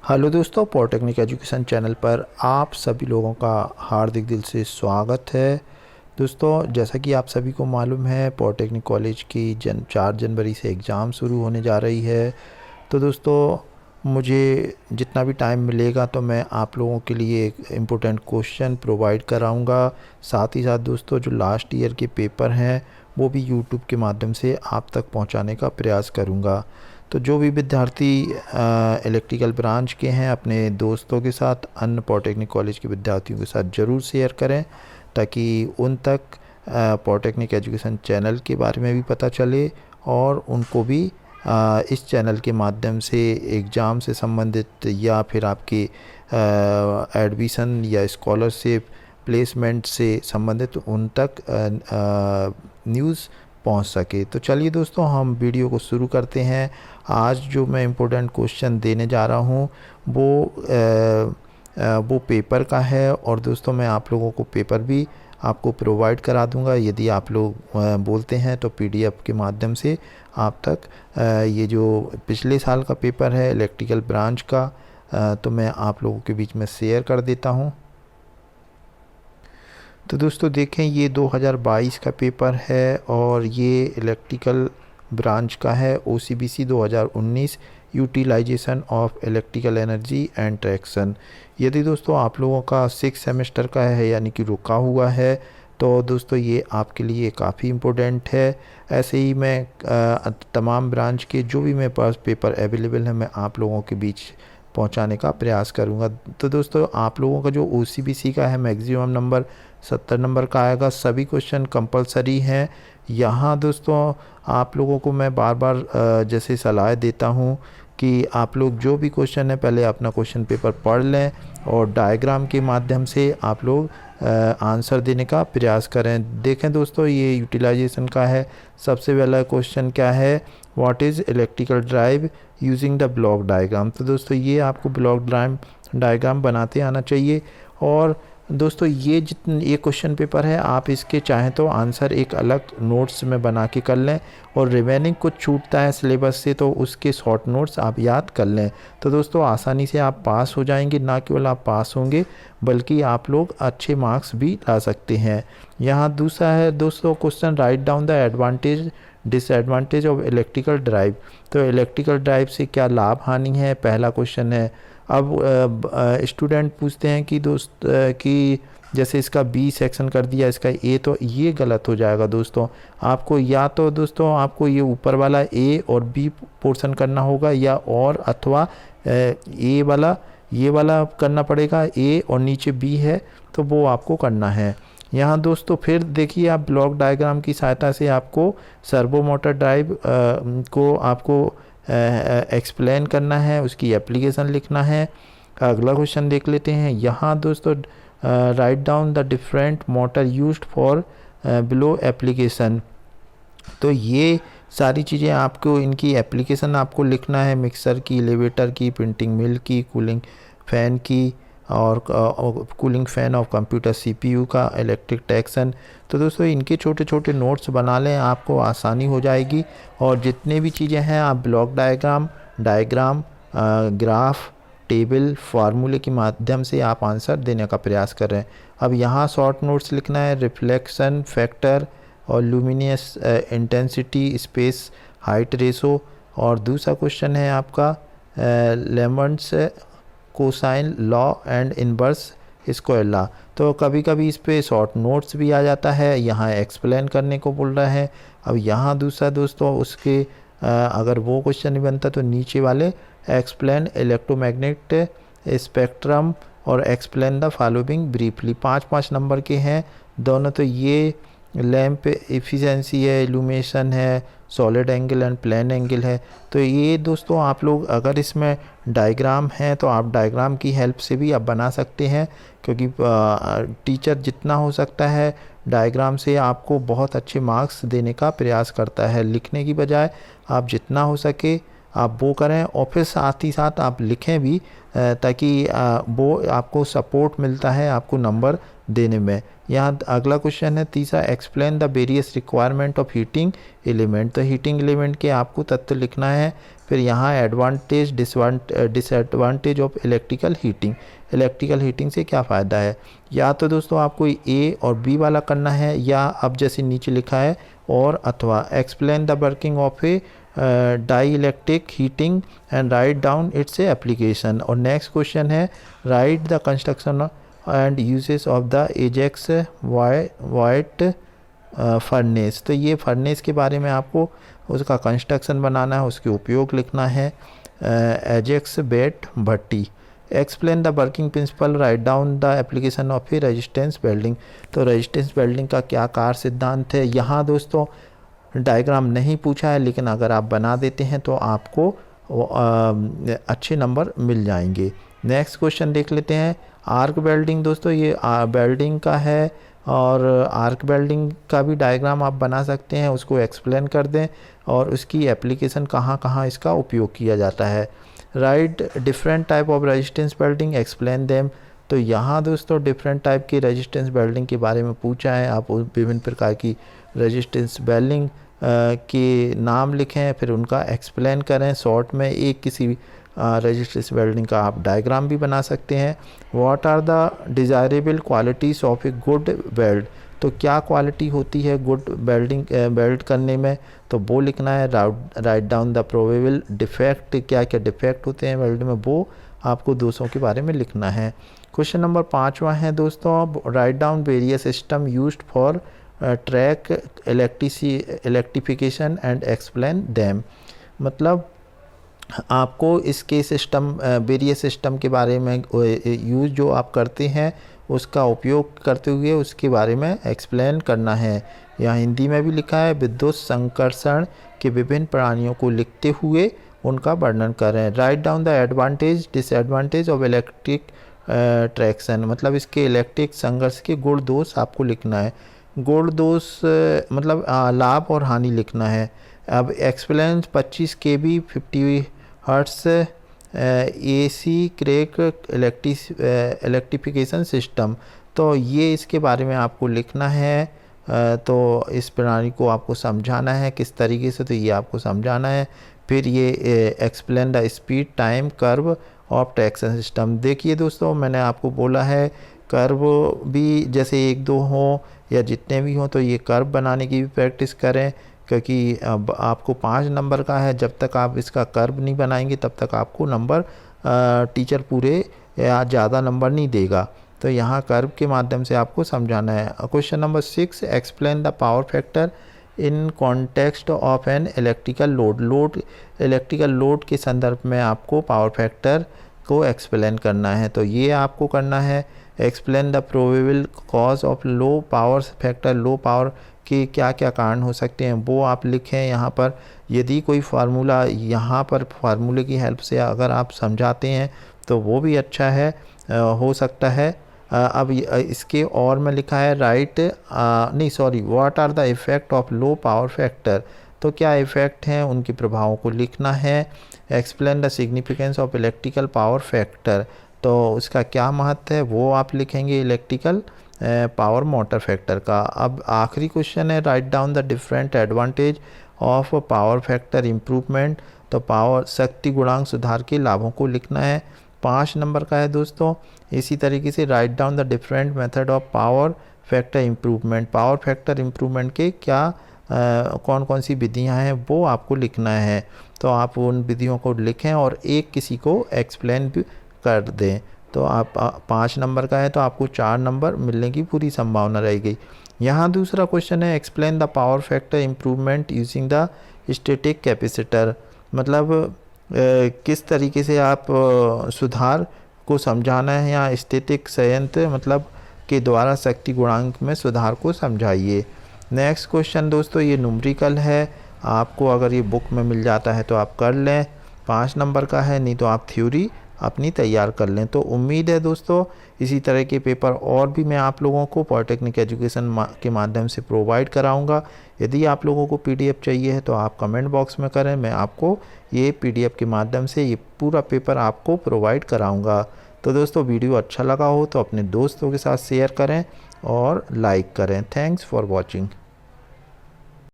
Hello दोस्तों, polytechnic education channel पर आप सभी लोगों का हार्दिक दिल से स्वागत है। दोस्तों, जैसा कि आप सभी को मालूम है, पॉलिटेक्निक कॉलेज की 4 जनवरी से एग्ज़ाम शुरू होने जा रही है। तो दोस्तों, मुझे जितना भी टाइम मिलेगा तो मैं आप लोगों के लिए एक इम्पोर्टेंट क्वेश्चन प्रोवाइड कराऊंगा। साथ ही साथ दोस्तों, जो लास्ट ईयर के पेपर हैं वो भी यूट्यूब के माध्यम से आप तक पहुंचाने का प्रयास करूंगा। तो जो भी विद्यार्थी इलेक्ट्रिकल ब्रांच के हैं, अपने दोस्तों के साथ, अन्य पॉलिटेक्निक कॉलेज के विद्यार्थियों के साथ ज़रूर शेयर करें, ताकि उन तक पॉलिटेक्निक एजुकेशन चैनल के बारे में भी पता चले और उनको भी इस चैनल के माध्यम से एग्ज़ाम से संबंधित या फिर आपके एडमिशन या स्कॉलरशिप प्लेसमेंट से संबंधित उन तक न्यूज़ पहुंच सके। तो चलिए दोस्तों, हम वीडियो को शुरू करते हैं। आज जो मैं इम्पोर्टेंट क्वेश्चन देने जा रहा हूं वो पेपर का है, और दोस्तों मैं आप लोगों को पेपर भी आपको प्रोवाइड करा दूंगा। यदि आप लोग बोलते हैं तो पीडीएफ के माध्यम से आप तक ये जो पिछले साल का पेपर है इलेक्ट्रिकल ब्रांच का, तो मैं आप लोगों के बीच में शेयर कर देता हूं। तो दोस्तों देखें, ये 2022 का पेपर है और ये इलेक्ट्रिकल ब्रांच का है। OCBC 2019 utilisation of electrical energy and traction. यदि दोस्तों आप लोगों का 6 सेमेस्टर का है, यानी कि रुका हुआ है, तो दोस्तों ये आपके लिए काफ़ी इम्पोर्टेंट है। ऐसे ही मैं तमाम ब्रांच के जो भी मेरे पास पेपर अवेलेबल है, मैं आप लोगों के बीच पहुंचाने का प्रयास करूंगा। तो दोस्तों, आप लोगों का जो OCBC का है, मैक्सिमम नंबर 70 नंबर का आएगा। सभी क्वेश्चन कंपलसरी हैं। यहाँ दोस्तों आप लोगों को मैं बार बार जैसे सलाह देता हूँ कि आप लोग जो भी क्वेश्चन है, पहले अपना क्वेश्चन पेपर पढ़ लें और डायग्राम के माध्यम से आप लोग आंसर देने का प्रयास करें। देखें दोस्तों, ये यूटिलाइजेशन का है। सबसे पहला क्वेश्चन क्या है, what is electrical drive using the block diagram. तो दोस्तों ये आपको ब्लॉक डायग्राम बनाते आना चाहिए। और दोस्तों ये क्वेश्चन पेपर है, आप इसके चाहें तो आंसर एक अलग नोट्स में बना के कर लें, और रिमेनिंग कुछ छूटता है सिलेबस से तो उसके शॉर्ट नोट्स आप याद कर लें। तो दोस्तों आसानी से आप पास हो जाएंगे। ना केवल आप पास होंगे बल्कि आप लोग अच्छे मार्क्स भी ला सकते हैं। यहाँ दूसरा है दोस्तों question, right down the advantage disadvantage of electrical drive. तो इलेक्ट्रिकल ड्राइव से क्या लाभ हानि है, पहला क्वेश्चन है। अब स्टूडेंट पूछते हैं कि कि जैसे इसका बी सेक्शन कर दिया, इसका ए, तो ये गलत हो जाएगा दोस्तों। आपको या तो दोस्तों आपको ये ऊपर वाला ए और बी पोर्शन करना होगा, या और अथवा ए वाला ये वाला करना पड़ेगा। ए और नीचे बी है तो वो आपको करना है। यहाँ दोस्तों फिर देखिए, आप ब्लॉक डायग्राम की सहायता से आपको सर्वो मोटर ड्राइव को आपको एक्सप्लेन करना है, उसकी एप्लीकेशन लिखना है। अगला क्वेश्चन देख लेते हैं। यहाँ दोस्तों right down the different motor used for below application. तो ये सारी चीज़ें आपको, इनकी एप्लीकेशन आपको लिखना है। मिक्सर की, एलिवेटर की, प्रिंटिंग मिल की, कूलिंग फ़ैन की, और cooling fan of computer CPU का, इलेक्ट्रिक ट्रैक्शन। तो दोस्तों इनके छोटे छोटे नोट्स बना लें, आपको आसानी हो जाएगी। और जितने भी चीज़ें हैं आप ब्लॉक डायग्राम, ग्राफ, टेबल, फार्मूले के माध्यम से आप आंसर देने का प्रयास कर रहे हैं। अब यहाँ शॉर्ट नोट्स लिखना है, रिफ्लेक्शन फैक्टर और luminous intensity, space height ratio. और दूसरा क्वेश्चन है आपका Lambert's cosine law and inverse square law. तो कभी कभी इस पे शॉर्ट नोट्स भी आ जाता है, यहाँ एक्सप्लेन करने को बोल रहा है। अब यहाँ दूसरा दोस्तों उसके अगर वो क्वेश्चन नहीं बनता तो नीचे वाले एक्सप्लेन इलेक्ट्रोमैग्नेट स्पेक्ट्रम और explain the following briefly. 5-5 number के हैं दोनों। तो ये लैंप एफिशिएंसी है, इल्यूमिनेशन है, solid angle and plane angle है। तो ये दोस्तों आप लोग अगर इसमें डायग्राम है तो आप डायग्राम की हेल्प से भी आप बना सकते हैं, क्योंकि टीचर जितना हो सकता है डायग्राम से आपको बहुत अच्छे मार्क्स देने का प्रयास करता है। लिखने की बजाय आप जितना हो सके आप वो करें, और फिर साथ ही साथ आप लिखें भी, ताकि वो आपको सपोर्ट मिलता है आपको नंबर देने में। यहाँ अगला क्वेश्चन है तीसरा, explain the various requirement of heating element. तो हीटिंग एलिमेंट के आपको तत्व लिखना है। फिर यहाँ advantage disadvantage of electrical heating, electrical heating से क्या फ़ायदा है। या तो दोस्तों आपको ए और बी वाला करना है, या अब जैसे नीचे लिखा है और अथवा explain the working of a dielectric heating and write down its application. और नेक्स्ट क्वेश्चन है write the construction and uses of the Ajax Wyatt furnace. तो ये फर्नेस के बारे में आपको उसका कंस्ट्रक्शन बनाना है, उसके उपयोग लिखना है। एजेक्स बेट भट्टी। Explain the working principle, write down the application of a resistance welding. तो रेजिस्टेंस वेल्डिंग का क्या कार्य सिद्धांत है। यहाँ दोस्तों डायग्राम नहीं पूछा है, लेकिन अगर आप बना देते हैं तो आपको अच्छे नंबर मिल जाएंगे। नेक्स्ट क्वेश्चन देख लेते हैं आर्क वेल्डिंग। दोस्तों ये वेल्डिंग का है, और आर्क वेल्डिंग का भी डायग्राम आप बना सकते हैं, उसको एक्सप्लेन कर दें और उसकी एप्लीकेशन कहाँ कहाँ इसका उपयोग किया जाता है। Right different type of resistance welding, explain them. तो यहाँ दोस्तों डिफरेंट टाइप की रेजिस्टेंस वेल्डिंग के बारे में पूछा है, आप विभिन्न प्रकार की रेजिस्टेंस वेल्डिंग के नाम लिखें, फिर उनका एक्सप्लेन करें शॉर्ट में। एक किसी रेजिस्टेंस वेल्डिंग का आप डायग्राम भी बना सकते हैं। What are the desirable qualities of a good weld. तो क्या क्वालिटी होती है गुड वेल्ड करने में, तो वो लिखना है। Right down the probable defect, क्या क्या डिफेक्ट होते हैं वेल्ड में, वो आपको दोषों के बारे में लिखना है। क्वेश्चन नंबर 5वां है दोस्तों write down various system used for track electrification and explain them. मतलब आपको इसके सिस्टम वेरियस सिस्टम के बारे में यूज़ जो आप करते हैं उसका उपयोग करते हुए उसके बारे में एक्सप्लेन करना है। यहाँ हिंदी में भी लिखा है विद्युत संकर्षण के विभिन्न प्रणालियों को लिखते हुए उनका वर्णन करें। Right down the advantage disadvantage of electric traction. मतलब इसके इलेक्ट्रिक संघर्ष के गुण दोष आपको लिखना है। गुण दोष मतलब लाभ और हानि लिखना है। अब explain 25 kV 50 hertz AC track electrification system. तो ये इसके बारे में आपको लिखना है। तो इस प्रणाली को आपको समझाना है किस तरीके से, तो ये आपको समझाना है। फिर ये explain the speed time curve of traction system. देखिए दोस्तों मैंने आपको बोला है कर्व भी जैसे 1-2 हों या जितने भी हों, तो ये कर्व बनाने की भी प्रैक्टिस करें, क्योंकि अब आपको 5 नंबर का है। जब तक आप इसका कर्व नहीं बनाएंगे तब तक आपको नंबर टीचर पूरे या ज़्यादा नंबर नहीं देगा। तो यहाँ कर्व के माध्यम से आपको समझाना है। Question number 6 explain the power factor in context of an electrical load. Electrical load के संदर्भ में आपको पावर फैक्टर को एक्सप्लेन करना है, तो ये आपको करना है। Explain the probable cause of low power factor. Low power के क्या क्या कारण हो सकते हैं वो आप लिखें यहाँ पर। यदि कोई फार्मूला यहाँ पर फार्मूले की हेल्प से अगर आप समझाते हैं तो वो भी अच्छा है, हो सकता है। अब इसके और में लिखा है what are the effect of low power factor. तो क्या इफ़ेक्ट हैं उनके प्रभावों को लिखना है। Explain the significance of electrical power factor. तो उसका क्या महत्व है वो आप लिखेंगे इलेक्ट्रिकल पावर मोटर फैक्टर का। अब आखिरी क्वेश्चन है right down the different advantage of power factor improvement. तो पावर शक्ति गुणांक सुधार के लाभों को लिखना है। 5 नंबर का है दोस्तों। इसी तरीके से right down the different method of power factor improvement. Power factor improvement के क्या कौन कौन सी विधियां हैं वो आपको लिखना है। तो आप उन विधियों को लिखें और एक किसी को एक्सप्लेन भी कर दें। तो आप 5 नंबर का है तो आपको 4 नंबर मिलने की पूरी संभावना रहेगी। यहाँ दूसरा क्वेश्चन है explain the power factor improvement using the static capacitor. मतलब किस तरीके से आप सुधार को समझाना है, या स्टैटिक संयंत्र मतलब के द्वारा शक्ति गुणांक में सुधार को समझाइए। नेक्स्ट क्वेश्चन दोस्तों ये न्यूमेरिकल है, आपको अगर ये बुक में मिल जाता है तो आप कर लें, 5 नंबर का है, नहीं तो आप थ्योरी अपनी तैयार कर लें। तो उम्मीद है दोस्तों इसी तरह के पेपर और भी मैं आप लोगों को पॉलिटेक्निक एजुकेशन के माध्यम से प्रोवाइड कराऊंगा। यदि आप लोगों को पीडीएफ चाहिए है तो आप कमेंट बॉक्स में करें, मैं आपको ये पीडीएफ के माध्यम से ये पूरा पेपर आपको प्रोवाइड कराऊंगा। तो दोस्तों वीडियो अच्छा लगा हो तो अपने दोस्तों के साथ शेयर करें और लाइक करें। Thanks for watching.